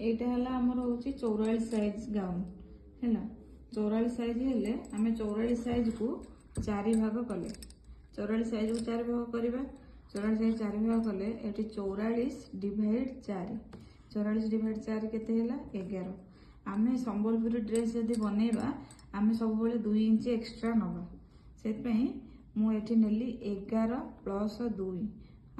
এইটা ହେଲା ଆମର ହେଉଛି 44 ସାଇଜ୍ ଗାଉନ୍ ହେଲା। 44 ସାଇଜ୍ ହେଲେ ଆମେ 44 ସାଇଜ୍କୁ 4 ଭାଗ କଲେ, 44 ସାଇଜ୍କୁ 4 ଭାଗ କରିବା। 44 ସାଇଜ୍ 4 ଭାଗ କଲେ ଏଠି 44 ଡିଭାଇଡ୍ 4, 44 ଡିଭାଇଡ୍ 4 କେତେ ହେଲା 11। ଆମେ ସମ୍ବଲପୁରୀ ଡ୍ରେସ୍ ଯଦି ବନେଇବା ଆମେ ସବୁବେଳେ 2 ଇଞ୍ଚ ଏକ୍ସଟ୍ରା ନେବା, ସେଥିପାଇଁ ମୁଁ ଏଠି ନେଲି 11 ପ୍ଲସ୍ 2,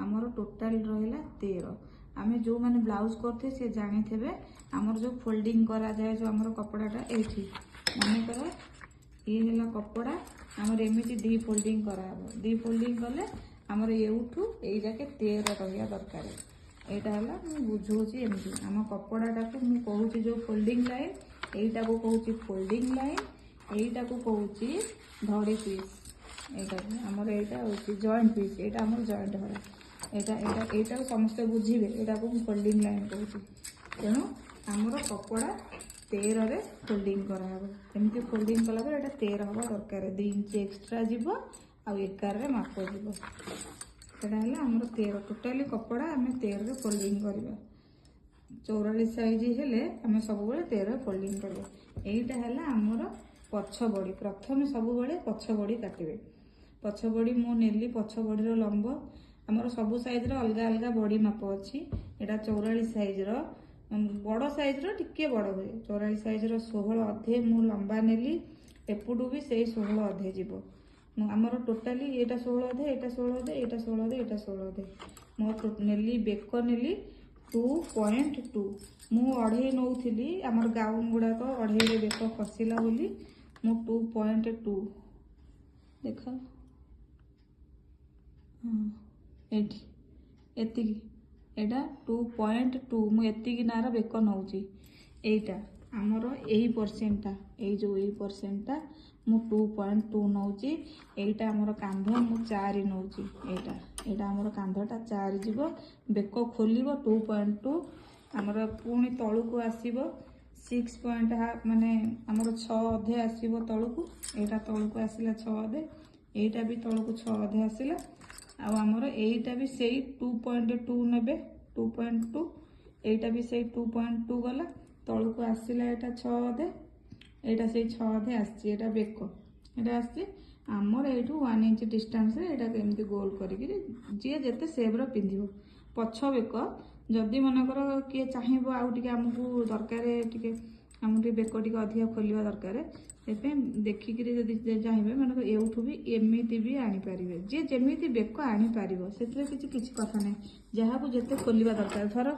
ଆମର ଟୋଟାଲ ରହିଲା 13। आमे जो माने ब्लाउज करते से जानी थे आमर जो फोल्डिंग करा जाए जो आमर कपड़ाटा एठी मन कर ये है कपड़ा आमर एमती डी फोल्डिंग करा डी फोल्डिंग कले आमर एठू यही जाके 13 रहा दरकार। यहाँ है बुझे एमती आम कपड़ाटा को मुझे कहूँ जो फोल्डिंग लाइन यहीटा को कहूँ फोल्डिंग लाइन यहीटा को कहूँ धड़ी पीस यहाँ आमर यहाँ हूँ जॉइंट पीस यहाँ आम जॉइंट भरा यहाँ समस्ते बुझे यहाँ को फोल्डिंग लाइन कहूँ। तेणु आमर कपड़ा 13 रे फोल्डिंग करामती फोल्डिंग कलापर यहाँ 13 हवा दरकार 2 इंच एक्सट्रा जीव आ 11 रे माप जीव है आमर 13 टोटाली कपड़ा आम 13 रे फोल्डिंग करवा। 44 साइज हेले आम सब 13 फोल्डिंग करवा। यहीटा है आमर पछ बड़ी प्रथम सब पछ बड़ी काटे पछ बड़ी मु नेली पछ बड़ी लंब आमर सब साइज अलग अलग बड़ी माप अच्छी। यहाँ 44 साइज बड़ साइज टिके बड़ हुए 44 साइज 16 अधे मु लंबा नेली एपटू भी से 16 अधे जीव आमर टोटाली यहाँ 16 अधे यहाँ 16 अधे यहाँ 16 अधे यहाँ 16 अधे मो नेली बेक नेली 2.2 मु अढ़े नौली आमर गाउन गुड़ाक अढ़े बेक खसला बोली मु 2.2 देख एटी एतिकी एटा 2.2 मु एतिकी नार बेक नौची एटा आमर यही परसेंटा यही जो यही परसेंटा मु 2.2 नौची एटा आमर कांध मु 4 नौची एटा एटा आमर कांधटा 4 जीव बेक खोलिबो 2.2 आमर पुणी तळु को आसीबो 6.5 माने आमर 6 अधे आसीबो तळु को एटा तळु को आसीला 6 अधे एटा भी तळु को 6 अधे आसीला आमर यहीटा भी से 2.2 ने 2.2 यहीटा भी से 2.2 गला तलू को आसला यहाँ 6 अधे यहाँ से 6 अधे आसा बेक यहाँ आमर यू 1 इंच डिस्टेंस यहाँ केमती गोल करके जी जिते सेप्र पिंध पछ बेक जदि मनकर किए चाहब आउे आमको दरकार आमको बेक टे अधिक खोलिया दरकार से देखिक चाहिए मन एठू भी एमती भी आनीपर जी जमी बेक आनीपर से किसी कथा ना जहाँ को जिते खोलिया दरकार थर